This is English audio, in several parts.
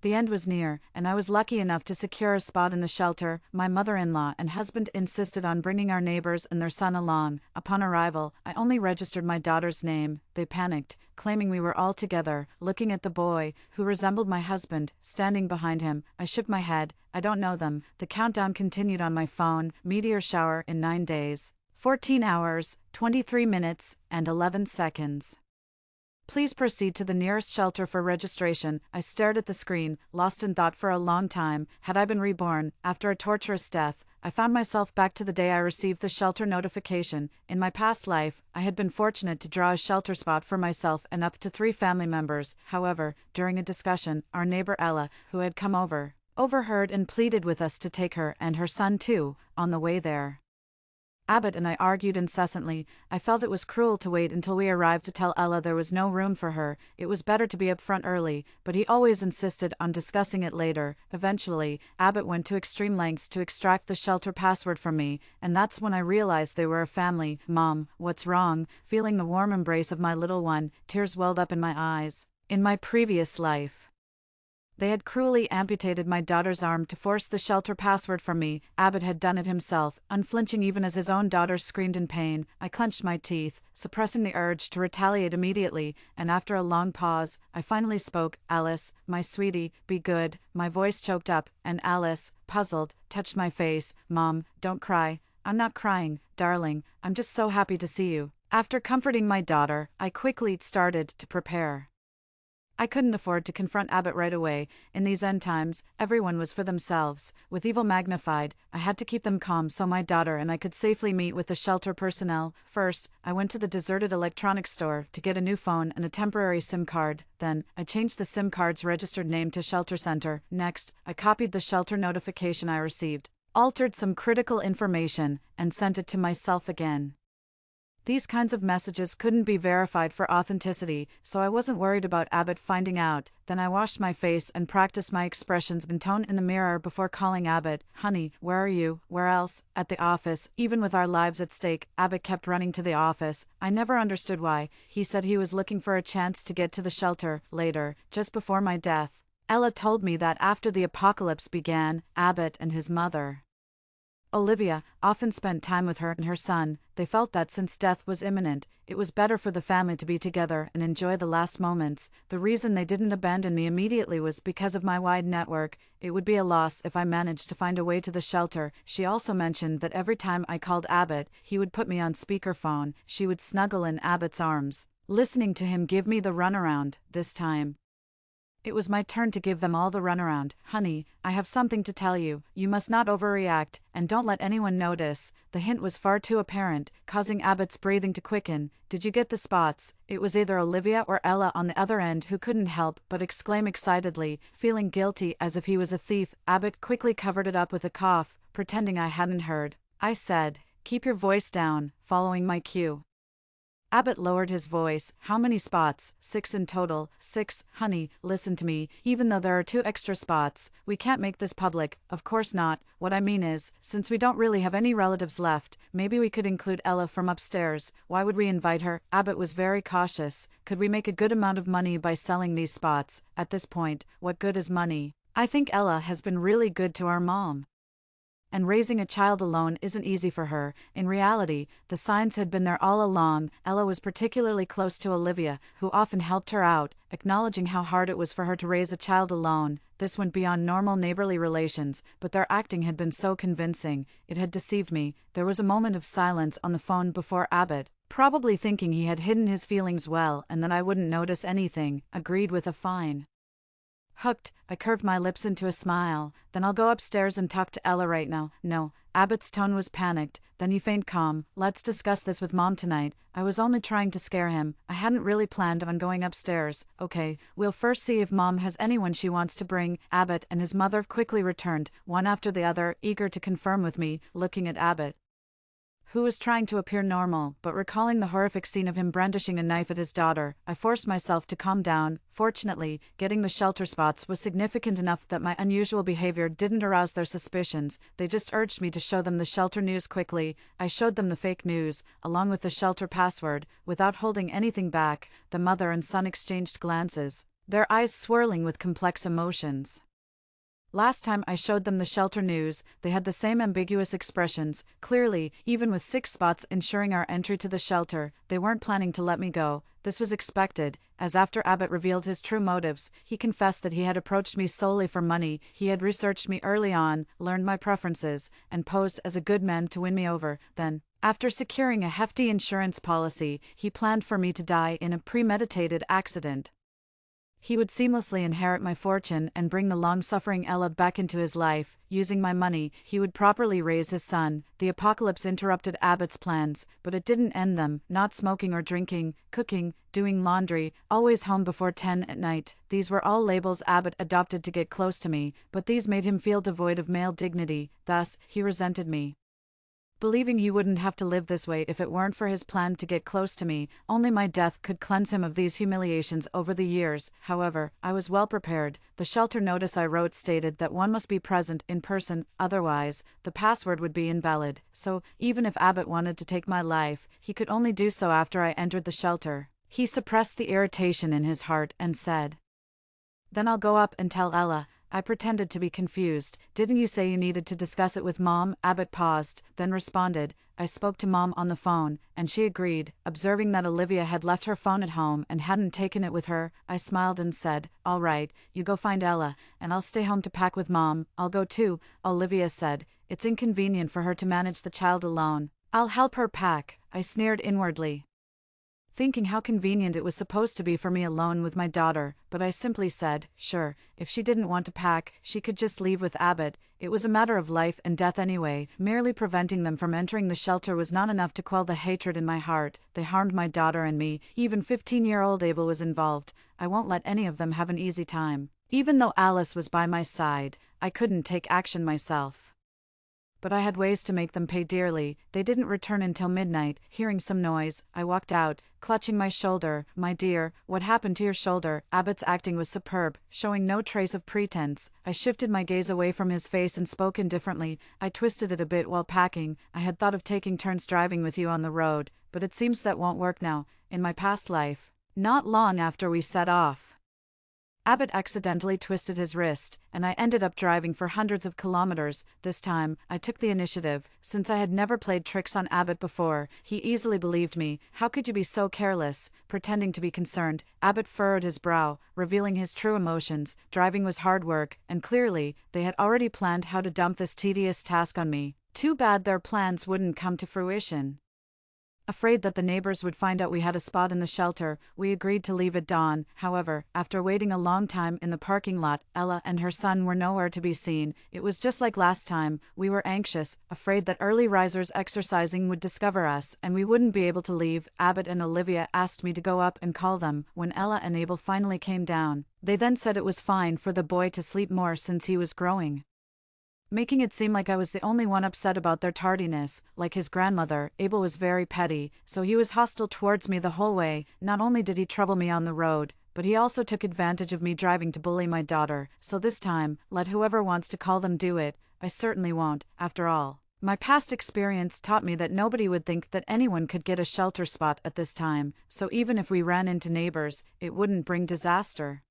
The end was near, and I was lucky enough to secure a spot in the shelter. My mother-in-law and husband insisted on bringing our neighbors and their son along. Upon arrival, I only registered my daughter's name. They panicked, claiming we were all together. Looking at the boy, who resembled my husband, standing behind him, I shook my head. I don't know them. The countdown continued on my phone. Meteor shower in 9 days. 14 hours, 23 minutes, and 11 seconds. Please proceed to the nearest shelter for registration. I stared at the screen, lost in thought for a long time. Had I been reborn, after a torturous death? I found myself back to the day I received the shelter notification. In my past life, I had been fortunate to draw a shelter spot for myself and up to 3 family members. However, during a discussion, our neighbor Ella, who had come over, overheard and pleaded with us to take her and her son too, on the way there. Abbott and I argued incessantly. I felt it was cruel to wait until we arrived to tell Ella there was no room for her. It was better to be upfront early, but he always insisted on discussing it later. Eventually, Abbott went to extreme lengths to extract the shelter password from me, and that's when I realized they were a family. Mom, what's wrong? Feeling the warm embrace of my little one, tears welled up in my eyes. In my previous life, they had cruelly amputated my daughter's arm to force the shelter password from me. Abbott had done it himself, unflinching even as his own daughter screamed in pain. I clenched my teeth, suppressing the urge to retaliate immediately, and after a long pause, I finally spoke. Alice, my sweetie, be good. My voice choked up, and Alice, puzzled, touched my face. Mom, don't cry. I'm not crying, darling. I'm just so happy to see you. After comforting my daughter, I quickly started to prepare. I couldn't afford to confront Abbott right away. In these end times, everyone was for themselves. With evil magnified, I had to keep them calm so my daughter and I could safely meet with the shelter personnel. First, I went to the deserted electronics store to get a new phone and a temporary SIM card. Then, I changed the SIM card's registered name to Shelter Center. Next, I copied the shelter notification I received, altered some critical information, and sent it to myself again. These kinds of messages couldn't be verified for authenticity, so I wasn't worried about Abbott finding out. Then I washed my face and practiced my expressions and tone in the mirror before calling Abbott. Honey, where are you? Where else? At the office. Even with our lives at stake, Abbott kept running to the office. I never understood why. He said he was looking for a chance to get to the shelter. Later, just before my death, Ella told me that after the apocalypse began, Abbott and his mother, Olivia, often spent time with her and her son. They felt that since death was imminent, it was better for the family to be together and enjoy the last moments. The reason they didn't abandon me immediately was because of my wide network. It would be a loss if I managed to find a way to the shelter. She also mentioned that every time I called Abbott, he would put me on speakerphone. She would snuggle in Abbott's arms, listening to him give me the runaround. This time, it was my turn to give them all the runaround. Honey, I have something to tell you. You must not overreact, and don't let anyone notice. The hint was far too apparent, causing Abbott's breathing to quicken. Did you get the spots? It was either Olivia or Ella on the other end who couldn't help but exclaim excitedly, feeling guilty as if he was a thief. Abbott quickly covered it up with a cough, pretending I hadn't heard. I said, "Keep your voice down," following my cue. Abbott lowered his voice. How many spots? 6 in total. 6, honey, listen to me. Even though there are 2 extra spots, we can't make this public. Of course not. What I mean is, since we don't really have any relatives left, maybe we could include Ella from upstairs. Why would we invite her? Abbott was very cautious. Could we make a good amount of money by selling these spots? At this point, what good is money? I think Ella has been really good to our mom. And raising a child alone isn't easy for her. In reality, the signs had been there all along. Ella was particularly close to Olivia, who often helped her out, acknowledging how hard it was for her to raise a child alone. This went beyond normal neighborly relations, but their acting had been so convincing, it had deceived me. There was a moment of silence on the phone before Abbott, probably thinking he had hidden his feelings well and that I wouldn't notice anything, agreed with a fine. Hooked, I curved my lips into a smile. Then I'll go upstairs and talk to Ella right now. No, Abbott's tone was panicked. Then he feigned calm. Let's discuss this with Mom tonight. I was only trying to scare him. I hadn't really planned on going upstairs. Okay, we'll first see if Mom has anyone she wants to bring. Abbott and his mother quickly returned, one after the other, eager to confirm with me, looking at Abbott, who was trying to appear normal, but recalling the horrific scene of him brandishing a knife at his daughter, I forced myself to calm down. Fortunately, getting the shelter spots was significant enough that my unusual behavior didn't arouse their suspicions. They just urged me to show them the shelter news quickly. I showed them the fake news, along with the shelter password, without holding anything back. The mother and son exchanged glances. their eyes swirling with complex emotions. Last time I showed them the shelter news, they had the same ambiguous expressions. Clearly, even with 6 spots ensuring our entry to the shelter, they weren't planning to let me go. This was expected, as after Abbott revealed his true motives, he confessed that he had approached me solely for money. He had researched me early on, learned my preferences, and posed as a good man to win me over. Then, after securing a hefty insurance policy, he planned for me to die in a premeditated accident. He would seamlessly inherit my fortune and bring the long-suffering Ella back into his life. Using my money, he would properly raise his son. The apocalypse interrupted Abbott's plans, but it didn't end them. Not smoking or drinking, cooking, doing laundry, always home before 10 at night. These were all labels Abbott adopted to get close to me, but these made him feel devoid of male dignity. Thus, he resented me. Believing he wouldn't have to live this way if it weren't for his plan to get close to me, only my death could cleanse him of these humiliations over the years. However, I was well prepared. The shelter notice I wrote stated that one must be present in person, otherwise, the password would be invalid. So, even if Abbott wanted to take my life, he could only do so after I entered the shelter. He suppressed the irritation in his heart and said, "Then I'll go up and tell Ella." I pretended to be confused. "Didn't you say you needed to discuss it with Mom?" Abbott paused, then responded, "I spoke to Mom on the phone, and she agreed." Observing that Olivia had left her phone at home and hadn't taken it with her, I smiled and said, "All right, you go find Ella, and I'll stay home to pack with Mom." "I'll go too," Olivia said. "It's inconvenient for her to manage the child alone." "I'll help her pack," I sneered inwardly, thinking how convenient it was supposed to be for me alone with my daughter, but I simply said, sure, if she didn't want to pack, she could just leave with Abbott. It was a matter of life and death anyway. Merely preventing them from entering the shelter was not enough to quell the hatred in my heart. They harmed my daughter and me. Even 15-year-old Abel was involved. I won't let any of them have an easy time. Even though Alice was by my side, I couldn't take action myself. But I had ways to make them pay dearly. They didn't return until midnight. Hearing some noise, I walked out, clutching my shoulder. "My dear, what happened to your shoulder?" Abbott's acting was superb, showing no trace of pretense. I shifted my gaze away from his face and spoke indifferently. "I twisted it a bit while packing. I had thought of taking turns driving with you on the road, but it seems that won't work now. In my past life." Not long after we set off, Abbott accidentally twisted his wrist, and I ended up driving for hundreds of kilometers. This time, I took the initiative. Since I had never played tricks on Abbott before, he easily believed me. "How could you be so careless?" Pretending to be concerned, Abbott furrowed his brow, revealing his true emotions. Driving was hard work, and clearly, they had already planned how to dump this tedious task on me. Too bad their plans wouldn't come to fruition. Afraid that the neighbors would find out we had a spot in the shelter, we agreed to leave at dawn. However, after waiting a long time in the parking lot, Ella and her son were nowhere to be seen. It was just like last time. We were anxious, afraid that early risers exercising would discover us, and we wouldn't be able to leave. Abbott and Olivia asked me to go up and call them. When Ella and Abel finally came down, they then said it was fine for the boy to sleep more since he was growing, making it seem like I was the only one upset about their tardiness. Like his grandmother, Abel was very petty, so he was hostile towards me the whole way. Not only did he trouble me on the road, but he also took advantage of me driving to bully my daughter. So this time, let whoever wants to call them do it. I certainly won't. After all, my past experience taught me that nobody would think that anyone could get a shelter spot at this time, so even if we ran into neighbors, it wouldn't bring disaster.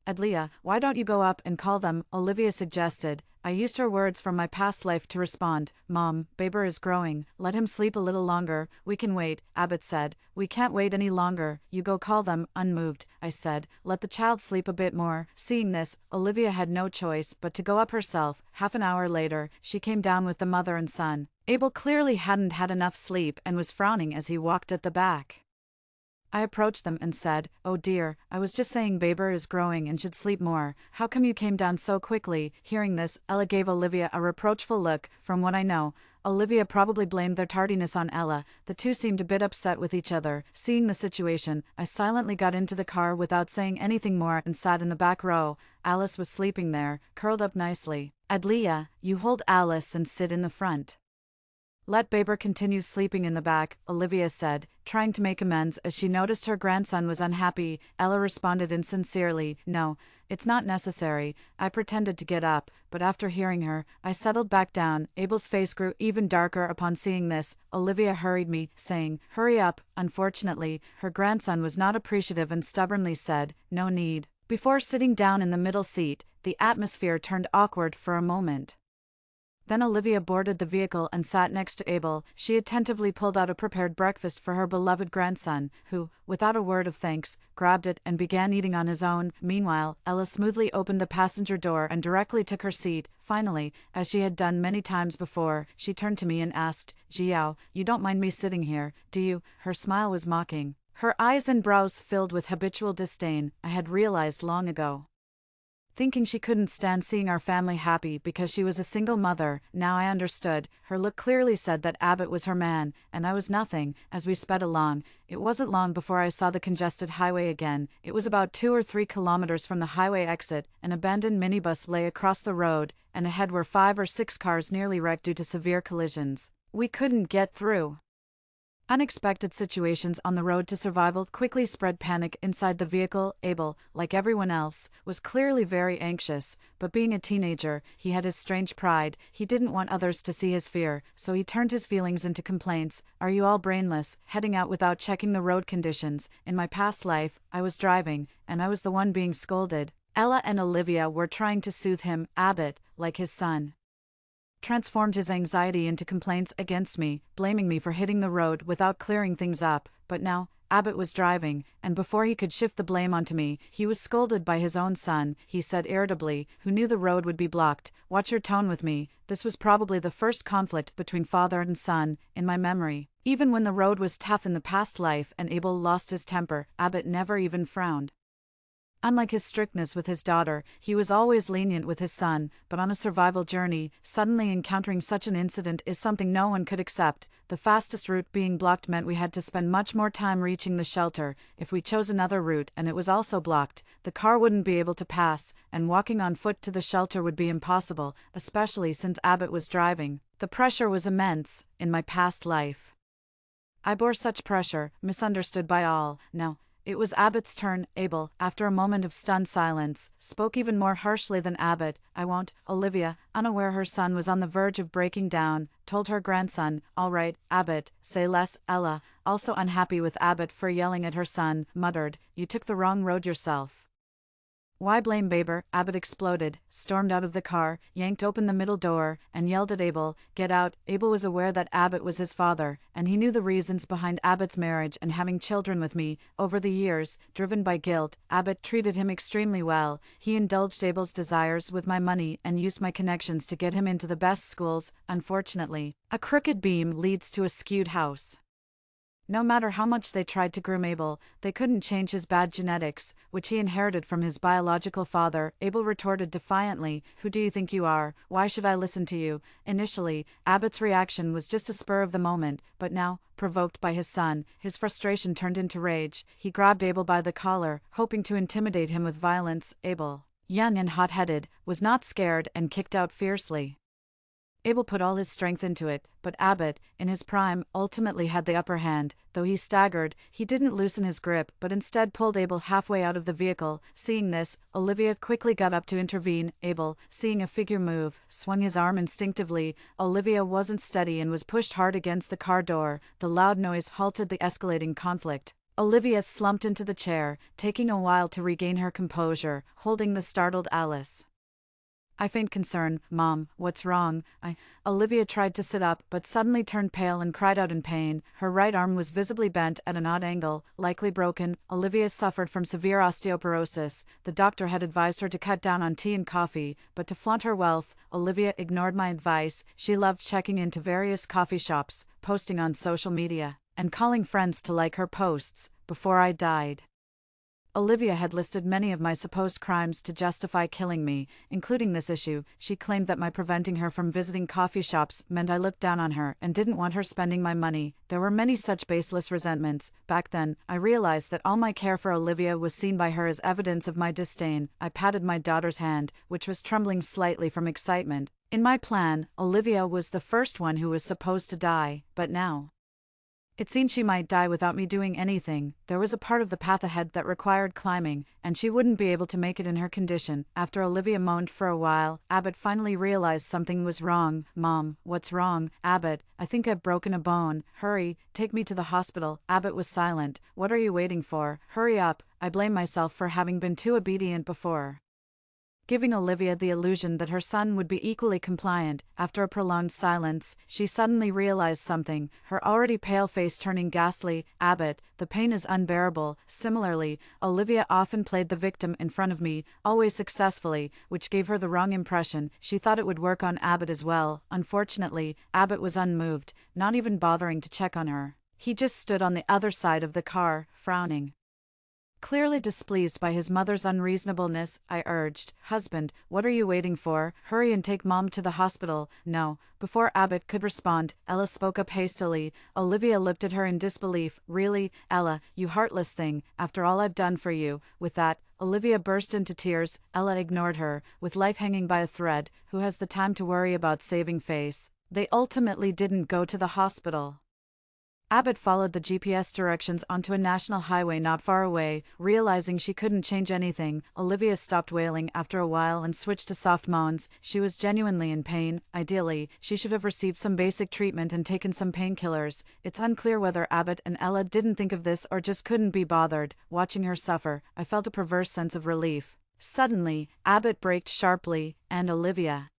"Adlia, why don't you go up and call them?" Olivia suggested. I used her words from my past life to respond. "Mom, Baber is growing. Let him sleep a little longer. We can wait," Abbott said. "We can't wait any longer. You go call them." Unmoved, I said, "Let the child sleep a bit more." Seeing this, Olivia had no choice but to go up herself. Half an hour later, she came down with the mother and son. Abel clearly hadn't had enough sleep and was frowning as he walked at the back. I approached them and said, "Oh dear, I was just saying Baber is growing and should sleep more. How come you came down so quickly?" Hearing this, Ella gave Olivia a reproachful look. From what I know, Olivia probably blamed their tardiness on Ella. The two seemed a bit upset with each other. Seeing the situation, I silently got into the car without saying anything more and sat in the back row. Alice was sleeping there, curled up nicely. "Adlia, you hold Alice and sit in the front. Let Baber continue sleeping in the back," Olivia said, trying to make amends as she noticed her grandson was unhappy. Ella responded insincerely, "No, it's not necessary." I pretended to get up, but after hearing her, I settled back down. Abel's face grew even darker upon seeing this. Olivia hurried me, saying, "Hurry up." Unfortunately, her grandson was not appreciative and stubbornly said, "No need." Before sitting down in the middle seat, the atmosphere turned awkward for a moment. Then Olivia boarded the vehicle and sat next to Abel. She attentively pulled out a prepared breakfast for her beloved grandson, who, without a word of thanks, grabbed it and began eating on his own. Meanwhile, Ella smoothly opened the passenger door and directly took her seat. Finally, as she had done many times before, she turned to me and asked, "Jiao, you don't mind me sitting here, do you?" Her smile was mocking. Her eyes and brows filled with habitual disdain, I had realized long ago. Thinking she couldn't stand seeing our family happy because she was a single mother, now I understood. Her look clearly said that Abbott was her man, and I was nothing. As we sped along, it wasn't long before I saw the congested highway again. It was about 2 or 3 kilometers from the highway exit. An abandoned minibus lay across the road, and ahead were 5 or 6 cars nearly wrecked due to severe collisions. We couldn't get through. Unexpected situations on the road to survival quickly spread panic inside the vehicle. Abel, like everyone else, was clearly very anxious, but being a teenager, he had his strange pride. He didn't want others to see his fear, so he turned his feelings into complaints. "Are you all brainless, heading out without checking the road conditions?" In my past life, I was driving, and I was the one being scolded. Ella and Olivia were trying to soothe him. Abbott, like his son, transformed his anxiety into complaints against me, blaming me for hitting the road without clearing things up. But now, Abbott was driving, and before he could shift the blame onto me, he was scolded by his own son. He said irritably, who knew the road would be blocked, "Watch your tone with me." This was probably the first conflict between father and son in my memory. Even when the road was tough in the past life and Abel lost his temper, Abbott never even frowned. Unlike his strictness with his daughter, he was always lenient with his son, but on a survival journey, suddenly encountering such an incident is something no one could accept. The fastest route being blocked meant we had to spend much more time reaching the shelter. If we chose another route and it was also blocked, the car wouldn't be able to pass, and walking on foot to the shelter would be impossible, especially since Abbott was driving. The pressure was immense in my past life. I bore such pressure, misunderstood by all. Now, it was Abbott's turn. Abel, after a moment of stunned silence, spoke even more harshly than Abbott. "I won't." Olivia, unaware her son was on the verge of breaking down, told her grandson, "All right, Abbott, say less." Ella, also unhappy with Abbott for yelling at her son, muttered, "You took the wrong road yourself." "Why blame Baber?" Abbott exploded, stormed out of the car, yanked open the middle door, and yelled at Abel, "Get out." Abel was aware that Abbott was his father, and he knew the reasons behind Abbott's marriage and having children with me. Over the years, driven by guilt, Abbott treated him extremely well. He indulged Abel's desires with my money and used my connections to get him into the best schools. Unfortunately, a crooked beam leads to a skewed house. No matter how much they tried to groom Abel, they couldn't change his bad genetics, which he inherited from his biological father. Abel retorted defiantly, "Who do you think you are? Why should I listen to you?" Initially, Abbott's reaction was just a spur of the moment, but now, provoked by his son, his frustration turned into rage. He grabbed Abel by the collar, hoping to intimidate him with violence. Abel, young and hot-headed, was not scared and kicked out fiercely. Abel put all his strength into it, but Abbott, in his prime, ultimately had the upper hand. Though he staggered, he didn't loosen his grip but instead pulled Abel halfway out of the vehicle. Seeing this, Olivia quickly got up to intervene. Abel, seeing a figure move, swung his arm instinctively. Olivia wasn't steady and was pushed hard against the car door. The loud noise halted the escalating conflict. Olivia slumped into the chair, taking a while to regain her composure, holding the startled Alice. I feigned concern. "Mom, what's wrong?" Olivia tried to sit up but suddenly turned pale and cried out in pain. Her right arm was visibly bent at an odd angle, likely broken. Olivia suffered from severe osteoporosis. The doctor had advised her to cut down on tea and coffee, but to flaunt her wealth, Olivia ignored my advice. She loved checking into various coffee shops, posting on social media, and calling friends to like her posts. Before I died, Olivia had listed many of my supposed crimes to justify killing me, including this issue. She claimed that my preventing her from visiting coffee shops meant I looked down on her and didn't want her spending my money. There were many such baseless resentments. Back then, I realized that all my care for Olivia was seen by her as evidence of my disdain. I patted my daughter's hand, which was trembling slightly from excitement. In my plan, Olivia was the first one who was supposed to die, but now It seemed she might die without me doing anything. There was a part of the path ahead that required climbing, and she wouldn't be able to make it in her condition. After Olivia moaned for a while, Abbott finally realized something was wrong. "Mom, what's wrong?" "Abbott, I think I've broken a bone. Hurry, take me to the hospital." Abbott was silent. "What are you waiting for? Hurry up." I blame myself for having been too obedient before, giving Olivia the illusion that her son would be equally compliant. After a prolonged silence, she suddenly realized something, her already pale face turning ghastly. "Abbott, the pain is unbearable." Similarly, Olivia often played the victim in front of me, always successfully, which gave her the wrong impression. She thought it would work on Abbott as well. Unfortunately, Abbott was unmoved, not even bothering to check on her. He just stood on the other side of the car, frowning. Clearly displeased by his mother's unreasonableness, I urged, "Husband, what are you waiting for? Hurry and take Mom to the hospital." "No." Before Abbott could respond, Ella spoke up hastily. Olivia looked at her in disbelief. "Really, Ella, you heartless thing, after all I've done for you." With that, Olivia burst into tears. Ella ignored her, with life hanging by a thread. Who has the time to worry about saving face? They ultimately didn't go to the hospital. Abbott followed the GPS directions onto a national highway not far away. Realizing she couldn't change anything, Olivia stopped wailing after a while and switched to soft moans. She was genuinely in pain. Ideally, she should have received some basic treatment and taken some painkillers. It's unclear whether Abbott and Ella didn't think of this or just couldn't be bothered. Watching her suffer, I felt a perverse sense of relief. Suddenly, Abbott braked sharply, and Olivia,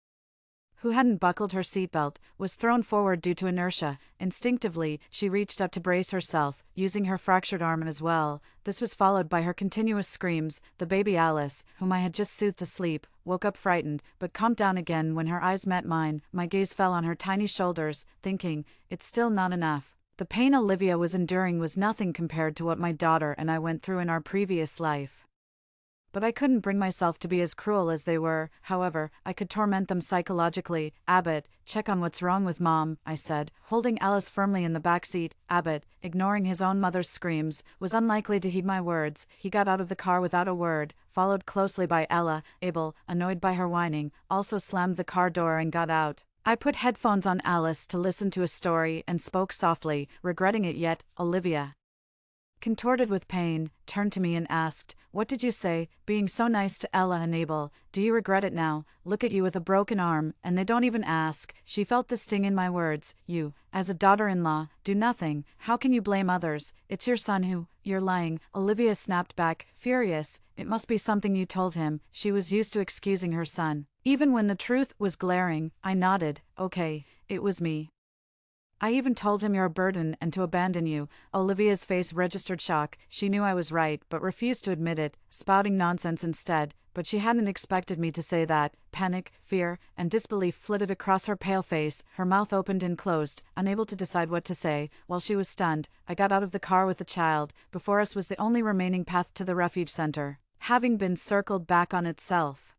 who hadn't buckled her seatbelt, was thrown forward due to inertia. Instinctively, she reached up to brace herself, using her fractured arm as well. This was followed by her continuous screams. The baby Alice, whom I had just soothed to sleep, woke up frightened, but calmed down again when her eyes met mine. My gaze fell on her tiny shoulders, thinking, it's still not enough. The pain Olivia was enduring was nothing compared to what my daughter and I went through in our previous life. But I couldn't bring myself to be as cruel as they were. However, I could torment them psychologically. "Abbott, check on what's wrong with Mom," I said, holding Alice firmly in the back seat. Abbott, ignoring his own mother's screams, was unlikely to heed my words. He got out of the car without a word, followed closely by Ella. Abel, annoyed by her whining, also slammed the car door and got out. I put headphones on Alice to listen to a story and spoke softly, regretting it yet. Olivia, contorted with pain, turned to me and asked, "What did you say?" Being so nice to Ella and Abel. "Do you regret it now? Look at you with a broken arm, and they don't even ask." She felt the sting in my words. "You, as a daughter-in-law, do nothing. How can you blame others? It's your son who..." "You're lying," Olivia snapped back, furious. "It must be something you told him." She was used to excusing her son, even when the truth was glaring. I nodded. "Okay, it was me. I even told him you're a burden and to abandon you." Olivia's face registered shock. She knew I was right, but refused to admit it, spouting nonsense instead. But she hadn't expected me to say that. Panic, fear, and disbelief flitted across her pale face. Her mouth opened and closed, unable to decide what to say. While she was stunned, I got out of the car with the child. Before us was the only remaining path to the refuge center, having been circled back on itself.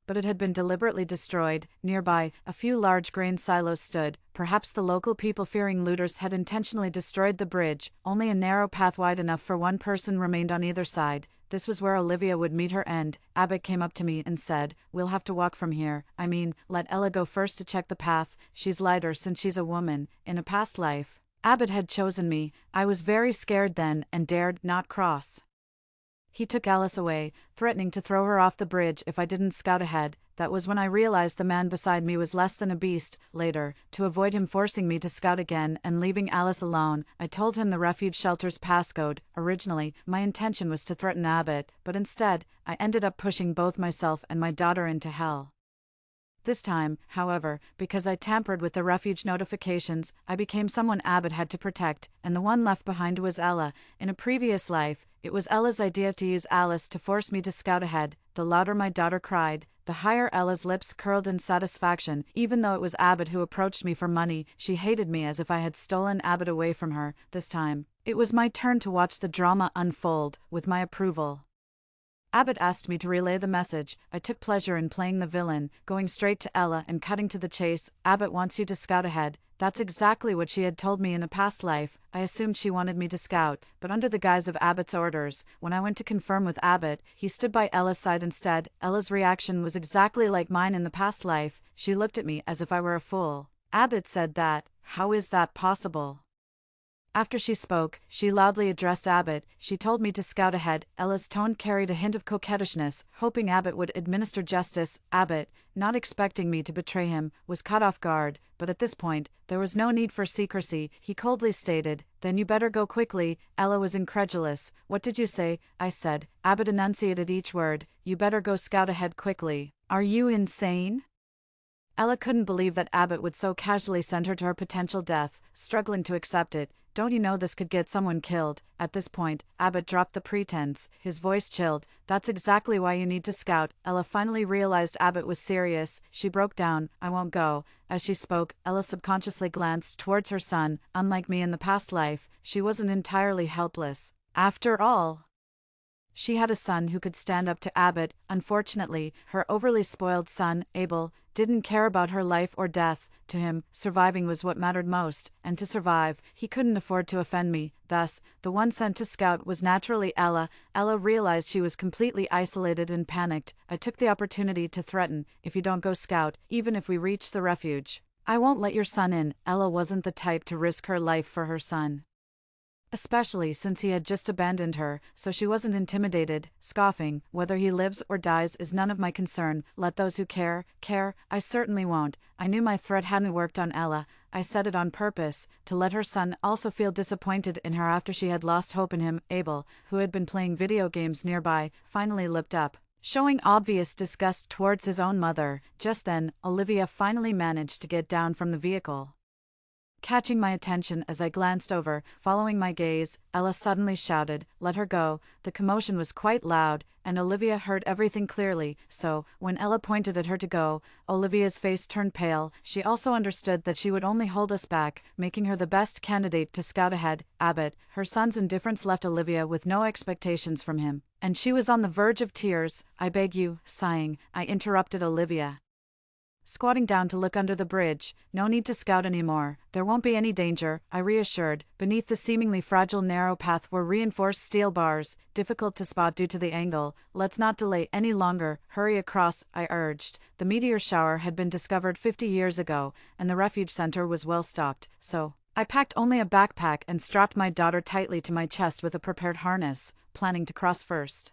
But it had been deliberately destroyed. Nearby, a few large grain silos stood. Perhaps the local people, fearing looters, had intentionally destroyed the bridge. Only a narrow path wide enough for one person remained on either side. This was where Olivia would meet her end. Abbott came up to me and said, "We'll have to walk from here. I mean, let Ella go first to check the path. She's lighter since she's a woman." In a past life, Abbott had chosen me. I was very scared then and dared not cross. He took Alice away, threatening to throw her off the bridge if I didn't scout ahead. That was when I realized the man beside me was less than a beast. Later, to avoid him forcing me to scout again and leaving Alice alone, I told him the refuge shelter's passcode. Originally, my intention was to threaten Abbott, but instead, I ended up pushing both myself and my daughter into hell. This time, however, because I tampered with the refuge notifications, I became someone Abbott had to protect, and the one left behind was Ella. In a previous life, it was Ella's idea to use Alice to force me to scout ahead. The louder my daughter cried, the higher Ella's lips curled in satisfaction. Even though it was Abbott who approached me for money, she hated me as if I had stolen Abbott away from her. This time, it was my turn to watch the drama unfold, with my approval. Abbott asked me to relay the message. I took pleasure in playing the villain, going straight to Ella and cutting to the chase. "Abbott wants you to scout ahead." That's exactly what she had told me in a past life. I assumed she wanted me to scout, but under the guise of Abbott's orders. When I went to confirm with Abbott, he stood by Ella's side instead. Ella's reaction was exactly like mine in the past life. She looked at me as if I were a fool. "Abbott said that. How is that possible?" After she spoke, she loudly addressed Abbott. She told me to scout ahead. Ella's tone carried a hint of coquettishness, hoping Abbott would administer justice. Abbott, not expecting me to betray him, was caught off guard, but at this point, there was no need for secrecy. He coldly stated, "Then you better go quickly." Ella was incredulous. "What did you say?" I said. Abbott enunciated each word. "You better go scout ahead quickly." "Are you insane?" Ella couldn't believe that Abbott would so casually send her to her potential death, struggling to accept it. "Don't you know this could get someone killed?" At this point, Abbott dropped the pretense, his voice chilled. "That's exactly why you need to scout." Ella finally realized Abbott was serious. She broke down. "I won't go." As she spoke, Ella subconsciously glanced towards her son. Unlike me in the past life, she wasn't entirely helpless. After all, she had a son who could stand up to Abbott. Unfortunately, her overly spoiled son, Abel, didn't care about her life or death. To him, surviving was what mattered most, and to survive, he couldn't afford to offend me. Thus, the one sent to scout was naturally Ella. Ella realized she was completely isolated and panicked. I took the opportunity to threaten, "If you don't go scout, even if we reach the refuge, I won't let your son in." Ella wasn't the type to risk her life for her son, especially since he had just abandoned her, so she wasn't intimidated, scoffing, "Whether he lives or dies is none of my concern. Let those who care. I certainly won't." I knew my threat hadn't worked on Ella. I said it on purpose, to let her son also feel disappointed in her after she had lost hope in him. Abel, who had been playing video games nearby, finally looked up, showing obvious disgust towards his own mother. Just then, Olivia finally managed to get down from the vehicle, catching my attention as I glanced over. Following my gaze, Ella suddenly shouted, "Let her go." The commotion was quite loud, and Olivia heard everything clearly, so, when Ella pointed at her to go, Olivia's face turned pale. She also understood that she would only hold us back, making her the best candidate to scout ahead. Abbott, her son's indifference left Olivia with no expectations from him, and she was on the verge of tears. "I beg you," sighing, I interrupted Olivia, squatting down to look under the bridge. "No need to scout anymore. There won't be any danger," I reassured. Beneath the seemingly fragile narrow path were reinforced steel bars, difficult to spot due to the angle. "Let's not delay any longer. Hurry across," I urged. The meteor shower had been discovered 50 years ago, and the refuge center was well stocked, so I packed only a backpack and strapped my daughter tightly to my chest with a prepared harness, planning to cross first.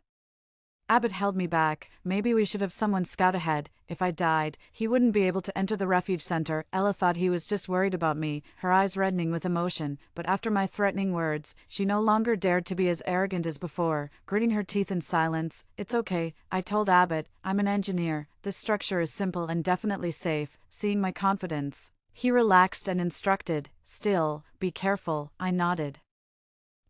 Abbott held me back. "Maybe we should have someone scout ahead. If I died, he wouldn't be able to enter the refuge center." Ella thought he was just worried about me, her eyes reddening with emotion, but after my threatening words, she no longer dared to be as arrogant as before, gritting her teeth in silence. "It's okay," I told Abbott. "I'm an engineer. This structure is simple and definitely safe." Seeing my confidence, he relaxed and instructed, "Still, be careful." I nodded,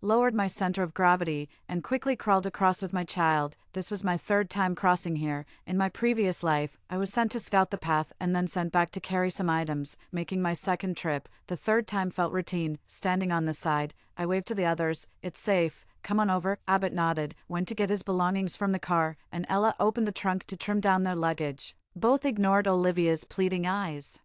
lowered my center of gravity, and quickly crawled across with my child. This was my third time crossing here. In my previous life, I was sent to scout the path and then sent back to carry some items, making my second trip. The third time felt routine. Standing on the side, I waved to the others. "It's safe. Come on over." Abbott nodded, went to get his belongings from the car, and Ella opened the trunk to trim down their luggage. Both ignored Olivia's pleading eyes.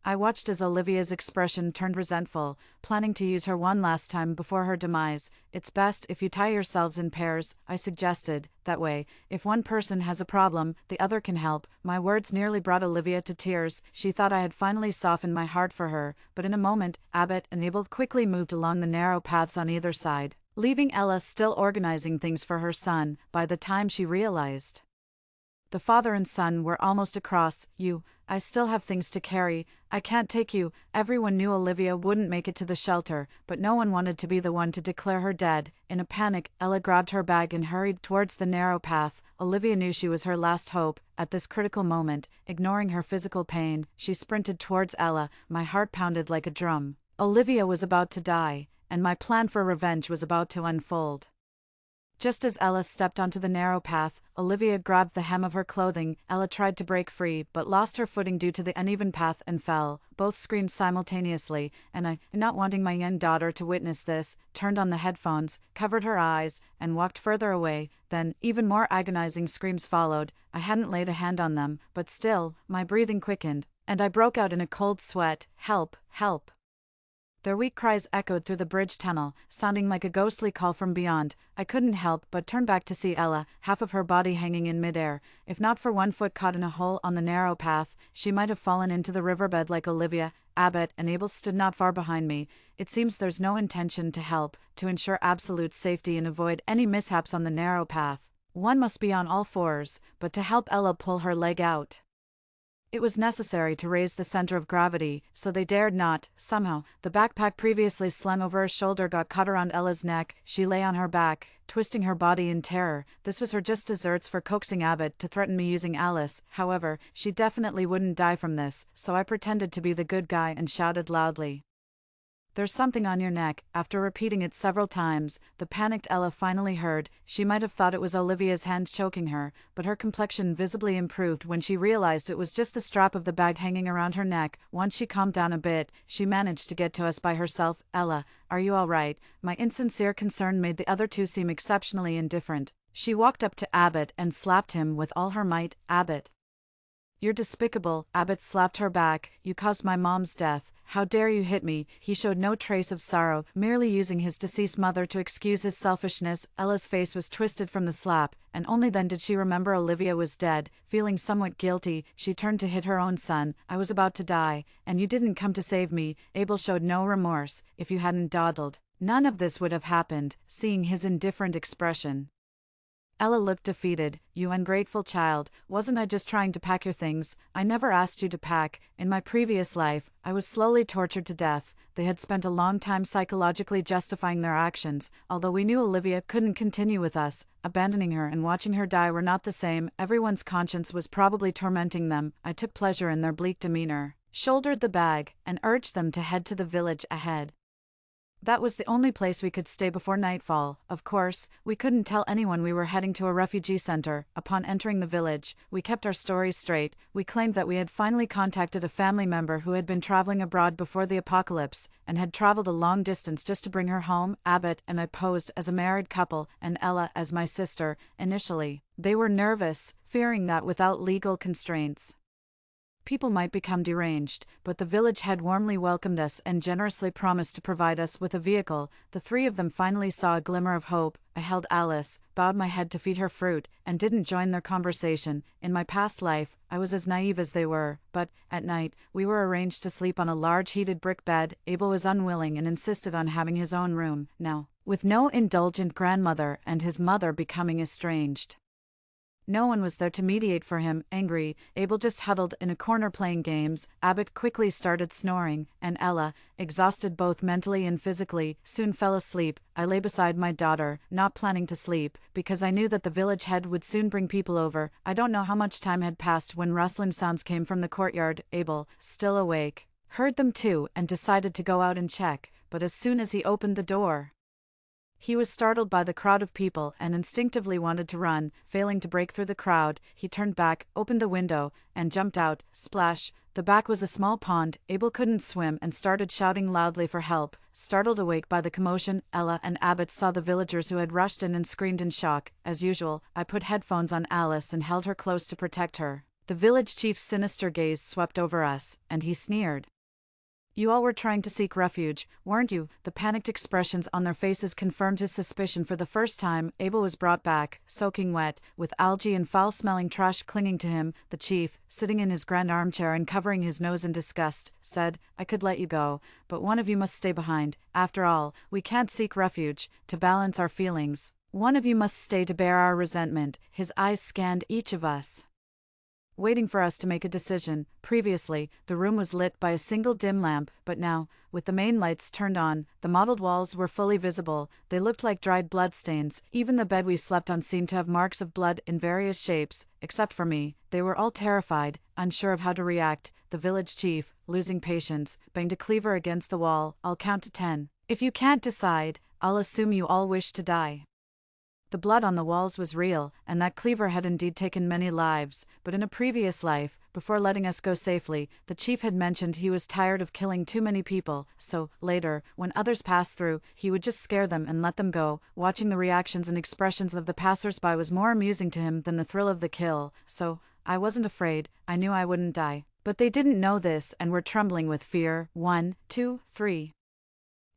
I watched as Olivia's expression turned resentful, planning to use her one last time before her demise. "It's best if you tie yourselves in pairs," I suggested. "That way, if one person has a problem, the other can help." My words nearly brought Olivia to tears. She thought I had finally softened my heart for her, but in a moment, Abbott and Abel quickly moved along the narrow paths on either side, leaving Ella still organizing things for her son. By the time she realized the father and son were almost across, I still have things to carry. I can't take you." Everyone knew Olivia wouldn't make it to the shelter, but no one wanted to be the one to declare her dead. In a panic, Ella grabbed her bag and hurried towards the narrow path. Olivia knew she was her last hope. At this critical moment, ignoring her physical pain, she sprinted towards Ella. My heart pounded like a drum. Olivia was about to die, and my plan for revenge was about to unfold. Just as Ella stepped onto the narrow path, Olivia grabbed the hem of her clothing. Ella tried to break free, but lost her footing due to the uneven path and fell. Both screamed simultaneously, and I, not wanting my young daughter to witness this, turned on the headphones, covered her eyes, and walked further away. Then, even more agonizing screams followed. I hadn't laid a hand on them, but still, my breathing quickened, and I broke out in a cold sweat. "Help! Help!" Their weak cries echoed through the bridge tunnel, sounding like a ghostly call from beyond. I couldn't help but turn back to see Ella, half of her body hanging in midair. If not for one foot caught in a hole on the narrow path, she might have fallen into the riverbed like Olivia. Abbott and Abel stood not far behind me. It seems there's no intention to help, to ensure absolute safety and avoid any mishaps on the narrow path. One must be on all fours, but to help Ella pull her leg out. It was necessary to raise the center of gravity, so they dared not. Somehow, the backpack previously slung over her shoulder got caught around Ella's neck. She lay on her back, twisting her body in terror. This was her just desserts for coaxing Abbott to threaten me using Alice. However, she definitely wouldn't die from this, so I pretended to be the good guy and shouted loudly, "There's something on your neck." After repeating it several times, the panicked Ella finally heard. She might have thought it was Olivia's hand choking her, but her complexion visibly improved when she realized it was just the strap of the bag hanging around her neck. Once she calmed down a bit, she managed to get to us by herself. "Ella, are you all right?" My insincere concern made the other two seem exceptionally indifferent. She walked up to Abbott and slapped him with all her might. "Abbott, you're despicable." Abbott slapped her back. "You caused my mom's death. How dare you hit me?" He showed no trace of sorrow, merely using his deceased mother to excuse his selfishness. Ella's face was twisted from the slap, and only then did she remember Olivia was dead. Feeling somewhat guilty, she turned to hit her own son. "I was about to die, and you didn't come to save me." Abel showed no remorse. "If you hadn't dawdled, none of this would have happened." Seeing his indifferent expression, Ella looked defeated. "You ungrateful child, wasn't I just trying to pack your things? I never asked you to pack. In my previous life, I was slowly tortured to death." They had spent a long time psychologically justifying their actions. Although we knew Olivia couldn't continue with us, abandoning her and watching her die were not the same. Everyone's conscience was probably tormenting them. I took pleasure in their bleak demeanor, shouldered the bag, and urged them to head to the village ahead. That was the only place we could stay before nightfall. Of course, we couldn't tell anyone we were heading to a refugee center. Upon entering the village, we kept our stories straight. We claimed that we had finally contacted a family member who had been traveling abroad before the apocalypse, and had traveled a long distance just to bring her home. Abbott and I posed as a married couple, and Ella as my sister. Initially, they were nervous, fearing that without legal constraints, people might become deranged, but the village had warmly welcomed us and generously promised to provide us with a vehicle. The three of them finally saw a glimmer of hope. I held Alice, bowed my head to feed her fruit, and didn't join their conversation. In my past life, I was as naive as they were, but, at night, we were arranged to sleep on a large heated brick bed. Abel was unwilling and insisted on having his own room, now, with no indulgent grandmother and his mother becoming estranged. No one was there to mediate for him. Angry, Abel just huddled in a corner playing games. Abbott quickly started snoring, and Ella, exhausted both mentally and physically, soon fell asleep. I lay beside my daughter, not planning to sleep, because I knew that the village head would soon bring people over. I don't know how much time had passed when rustling sounds came from the courtyard. Abel, still awake, heard them too and decided to go out and check, but as soon as he opened the door, he was startled by the crowd of people and instinctively wanted to run. Failing to break through the crowd, he turned back, opened the window, and jumped out. Splash! The back was a small pond. Abel couldn't swim and started shouting loudly for help. Startled awake by the commotion, Ella and Abbott saw the villagers who had rushed in and screamed in shock. As usual, I put headphones on Alice and held her close to protect her. The village chief's sinister gaze swept over us, and he sneered. "You all were trying to seek refuge, weren't you?" The panicked expressions on their faces confirmed his suspicion. For the first time, Abel was brought back, soaking wet, with algae and foul-smelling trash clinging to him. The chief, sitting in his grand armchair and covering his nose in disgust, said, "I could let you go, but one of you must stay behind. After all, we can't seek refuge to balance our feelings. One of you must stay to bear our resentment." His eyes scanned each of us, waiting for us to make a decision. Previously, the room was lit by a single dim lamp, but now, with the main lights turned on, the mottled walls were fully visible. They looked like dried bloodstains. Even the bed we slept on seemed to have marks of blood in various shapes. Except for me, they were all terrified, unsure of how to react. The village chief, losing patience, banged a cleaver against the wall. "I'll count to 10. If you can't decide, I'll assume you all wish to die." The blood on the walls was real, and that cleaver had indeed taken many lives, but in a previous life, before letting us go safely, the chief had mentioned he was tired of killing too many people, so, later, when others passed through, he would just scare them and let them go. Watching the reactions and expressions of the passers-by was more amusing to him than the thrill of the kill, so, I wasn't afraid. I knew I wouldn't die. But they didn't know this and were trembling with fear. 1, 2, 3.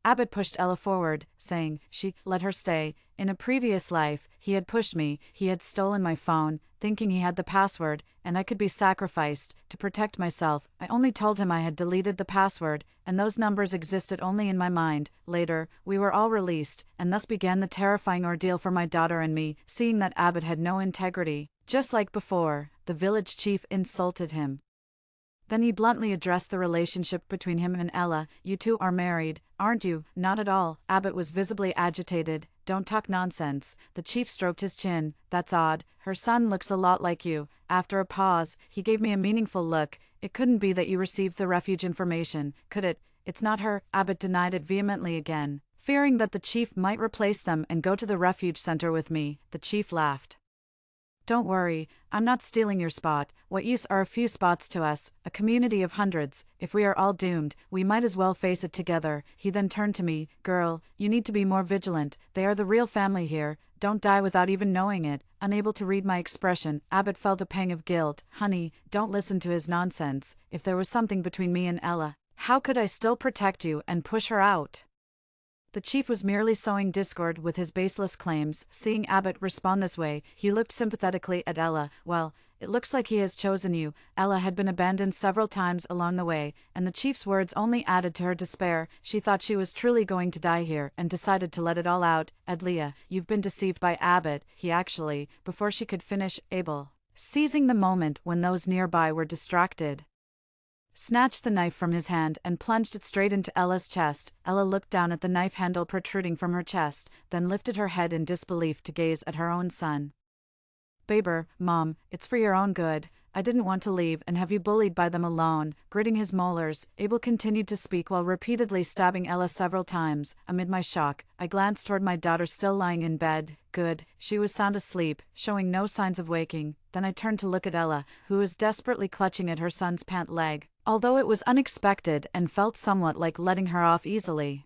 Abbott pushed Ella forward, saying, "She, let her stay." In a previous life, he had pushed me, he had stolen my phone, thinking he had the password, and I could be sacrificed. To protect myself, I only told him I had deleted the password, and those numbers existed only in my mind. Later, we were all released, and thus began the terrifying ordeal for my daughter and me, seeing that Abbott had no integrity. Just like before, the village chief insulted him. Then he bluntly addressed the relationship between him and Ella. "You two are married, aren't you?" "Not at all." Abbott was visibly agitated. "Don't talk nonsense." The chief stroked his chin. "That's odd. Her son looks a lot like you." After a pause, he gave me a meaningful look. "It couldn't be that you received the refuge information, could it?" "It's not her." Abbott denied it vehemently again. Fearing that the chief might replace them and go to the refuge center with me, the chief laughed. "Don't worry, I'm not stealing your spot. What use are a few spots to us, a community of hundreds? If we are all doomed, we might as well face it together." He then turned to me. "Girl, you need to be more vigilant. They are the real family here. Don't die without even knowing it." Unable to read my expression, Abbott felt a pang of guilt. "Honey, don't listen to his nonsense. If there was something between me and Ella, how could I still protect you and push her out?" The chief was merely sowing discord with his baseless claims. Seeing Abbott respond this way, he looked sympathetically at Ella. "Well, it looks like he has chosen you." Ella had been abandoned several times along the way, and the chief's words only added to her despair. She thought she was truly going to die here, and decided to let it all out. "Adlia, you've been deceived by Abbott." He actually, before she could finish, Abel, seizing the moment when those nearby were distracted, snatched the knife from his hand and plunged it straight into Ella's chest. Ella looked down at the knife handle protruding from her chest, then lifted her head in disbelief to gaze at her own son. "Baber, Mom, it's for your own good. I didn't want to leave and have you bullied by them alone." Gritting his molars, Abel continued to speak while repeatedly stabbing Ella several times. Amid my shock, I glanced toward my daughter still lying in bed. Good, she was sound asleep, showing no signs of waking. Then I turned to look at Ella, who was desperately clutching at her son's pant leg, although it was unexpected and felt somewhat like letting her off easily.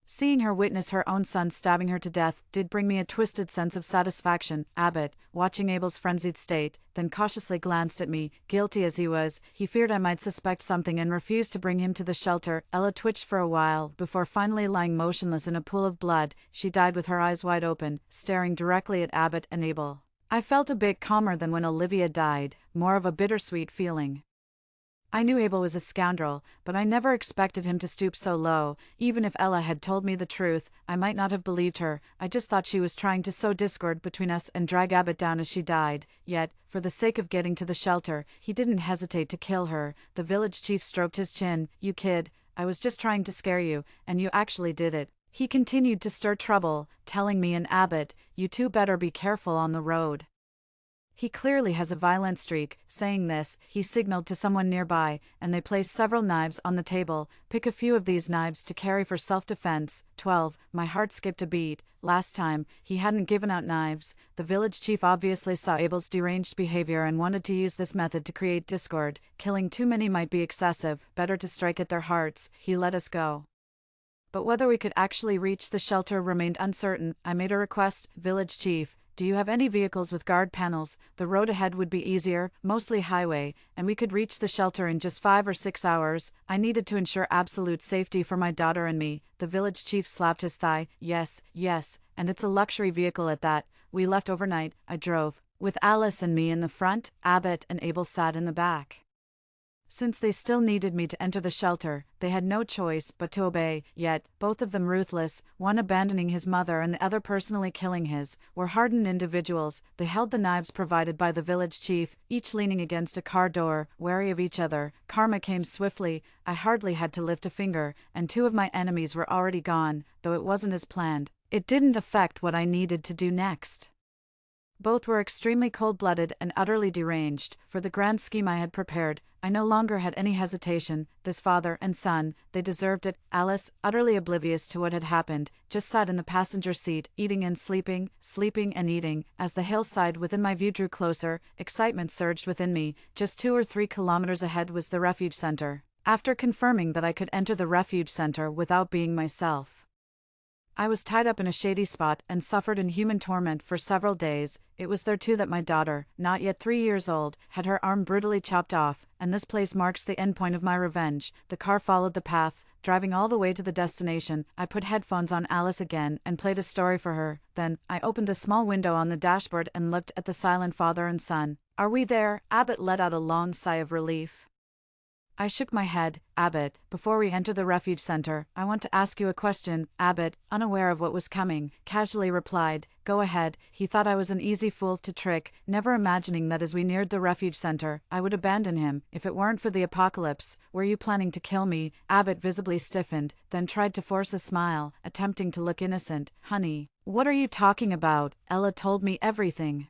Seeing her witness her own son stabbing her to death did bring me a twisted sense of satisfaction. Abbott, watching Abel's frenzied state, then cautiously glanced at me. Guilty as he was, he feared I might suspect something and refused to bring him to the shelter. Ella twitched for a while, before finally lying motionless in a pool of blood. She died with her eyes wide open, staring directly at Abbott and Abel. I felt a bit calmer than when Olivia died, more of a bittersweet feeling. I knew Abel was a scoundrel, but I never expected him to stoop so low. Even if Ella had told me the truth, I might not have believed her. I just thought she was trying to sow discord between us and drag Abbott down as she died. Yet, for the sake of getting to the shelter, he didn't hesitate to kill her. The village chief stroked his chin. "You kid, I was just trying to scare you, and you actually did it." He continued to stir trouble, telling me and Abbott, "You two better be careful on the road. He clearly has a violent streak." Saying this, he signaled to someone nearby, and they placed several knives on the table. "Pick a few of these knives to carry for self-defense." 12. My heart skipped a beat. Last time, he hadn't given out knives. The village chief obviously saw Abel's deranged behavior and wanted to use this method to create discord. Killing too many might be excessive, better to strike at their hearts. He let us go. But whether we could actually reach the shelter remained uncertain. I made a request. "Village chief, do you have any vehicles with guard panels? The road ahead would be easier, mostly highway, and we could reach the shelter in just 5 or 6 hours. I needed to ensure absolute safety for my daughter and me." The village chief slapped his thigh. "Yes, yes, and it's a luxury vehicle at that. We left overnight." I drove, with Alice and me in the front. Abbott and Abel sat in the back. Since they still needed me to enter the shelter, they had no choice but to obey. Yet, both of them ruthless, one abandoning his mother and the other personally killing his, were hardened individuals. They held the knives provided by the village chief, each leaning against a car door, wary of each other. Karma came swiftly. I hardly had to lift a finger, and 2 of my enemies were already gone, though it wasn't as planned. It didn't affect what I needed to do next. Both were extremely cold-blooded and utterly deranged. For the grand scheme I had prepared, I no longer had any hesitation. This father and son, they deserved it. Alice, utterly oblivious to what had happened, just sat in the passenger seat, eating and sleeping, sleeping and eating. As the hillside within my view drew closer, excitement surged within me. Just 2 or 3 kilometers ahead was the refuge center. After confirming that I could enter the refuge center without being myself, I was tied up in a shady spot and suffered inhuman torment for several days. It was there too that my daughter, not yet 3 years old, had her arm brutally chopped off, and this place marks the endpoint of my revenge. The car followed the path Driving all the way to the destination, I put headphones on Alice again and played a story for her. Then, I opened the small window on the dashboard and looked at the silent father and son. "Are we there?" Abbott let out a long sigh of relief. I shook my head. "Abbott, before we enter the refuge center, I want to ask you a question." Abbott, unaware of what was coming, casually replied, "Go ahead." He thought I was an easy fool to trick, never imagining that as we neared the refuge center, I would abandon him, if it weren't for the apocalypse. "Were you planning to kill me?" Abbott visibly stiffened, then tried to force a smile, attempting to look innocent. "Honey, what are you talking about? Ella told me everything."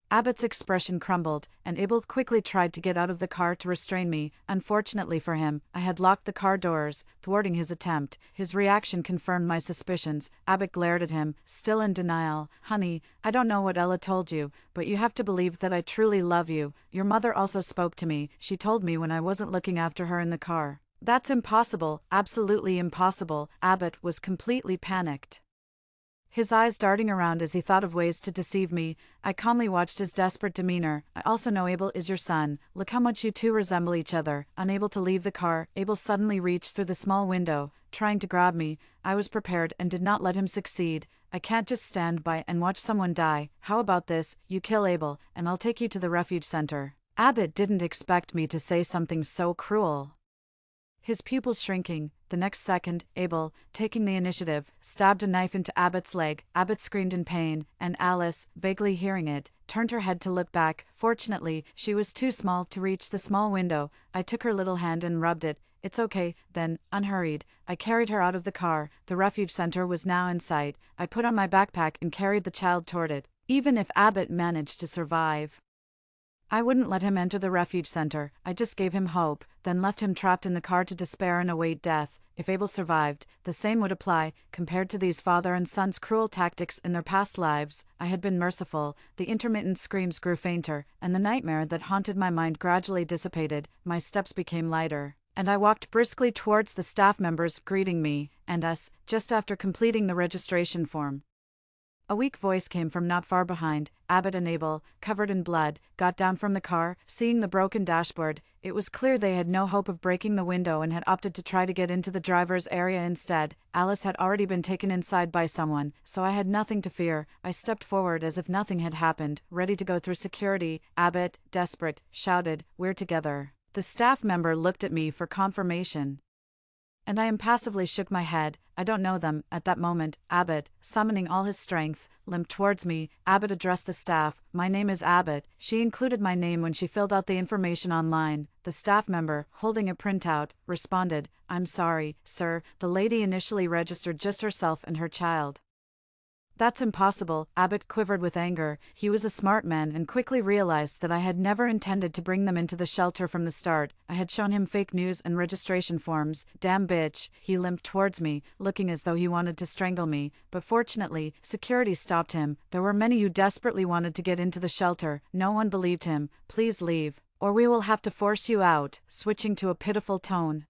Abbott's expression crumbled, and Abel quickly tried to get out of the car to restrain me. Unfortunately for him, I had locked the car doors, thwarting his attempt. His reaction confirmed my suspicions. Abbott glared at him, still in denial. "Honey, I don't know what Ella told you, but you have to believe that I truly love you. Your mother also spoke to me. She told me when I wasn't looking after her in the car." "That's impossible, absolutely impossible." Abbott was completely panicked, his eyes darting around as he thought of ways to deceive me. I calmly watched his desperate demeanor. "I also know Abel is your son. Look how much you two resemble each other." Unable to leave the car, Abel suddenly reached through the small window, trying to grab me. I was prepared and did not let him succeed. "I can't just stand by and watch someone die. How about this? You kill Abel, and I'll take you to the refuge center." Abbott didn't expect me to say something so cruel. His pupils shrinking, the next second, Abel, taking the initiative, stabbed a knife into Abbott's leg. Abbott screamed in pain, and Alice, vaguely hearing it, turned her head to look back. Fortunately, she was too small to reach the small window. I took her little hand and rubbed it. "It's okay." Then, unhurried, I carried her out of the car. The refuge center was now in sight. I put on my backpack and carried the child toward it. Even if Abbott managed to survive, I wouldn't let him enter the refuge center. I just gave him hope, then left him trapped in the car to despair and await death. If Abel survived, the same would apply. Compared to these father and son's cruel tactics in their past lives, I had been merciful. The intermittent screams grew fainter, and the nightmare that haunted my mind gradually dissipated. My steps became lighter, and I walked briskly towards the staff members greeting me and us, just after completing the registration form. A weak voice came from not far behind. Abbott and Abel, covered in blood, got down from the car. Seeing the broken dashboard, it was clear they had no hope of breaking the window and had opted to try to get into the driver's area instead. Alice had already been taken inside by someone, so I had nothing to fear. I stepped forward as if nothing had happened, ready to go through security. Abbott, desperate, shouted, "We're together." The staff member looked at me for confirmation, and I impassively shook my head. "I don't know them." At that moment, Abbott, summoning all his strength, limped towards me. Abbott addressed the staff. "My name is Abbott." She included my name when she filled out the information online. The staff member, holding a printout, responded, "I'm sorry, sir, the lady initially registered just herself and her child." "That's impossible." Abbott quivered with anger. He was a smart man and quickly realized that I had never intended to bring them into the shelter from the start. I had shown him fake news and registration forms. "Damn bitch." He limped towards me, looking as though he wanted to strangle me, but fortunately, security stopped him. There were many who desperately wanted to get into the shelter. No one believed him. "Please leave, or we will have to force you out," switching to a pitiful tone.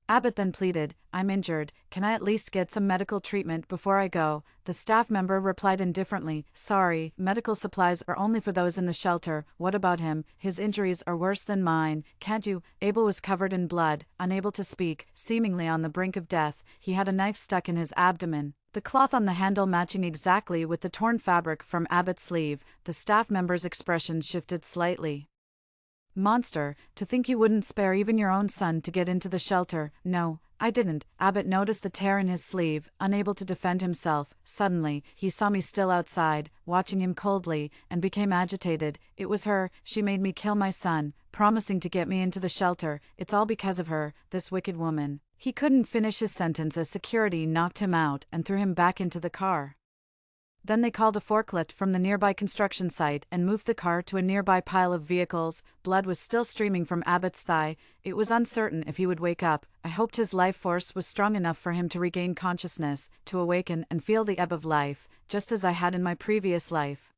Abbott then pleaded, "I'm injured. Can I at least get some medical treatment before I go?" The staff member replied indifferently, "Sorry, medical supplies are only for those in the shelter." "What about him? His injuries are worse than mine. Can't you?" Abel was covered in blood, unable to speak, seemingly on the brink of death. He had a knife stuck in his abdomen, the cloth on the handle matching exactly with the torn fabric from Abbott's sleeve. The staff member's expression shifted slightly. "Monster, to think you wouldn't spare even your own son to get into the shelter." "No, I didn't." Abbott noticed the tear in his sleeve, unable to defend himself. Suddenly, he saw me still outside, watching him coldly, and became agitated. "It was her. She made me kill my son, promising to get me into the shelter. It's all because of her, this wicked woman." He couldn't finish his sentence as security knocked him out and threw him back into the car. Then they called a forklift from the nearby construction site and moved the car to a nearby pile of vehicles. Blood was still streaming from Abbott's thigh. It was uncertain if he would wake up. I hoped his life force was strong enough for him to regain consciousness, to awaken and feel the ebb of life, just as I had in my previous life.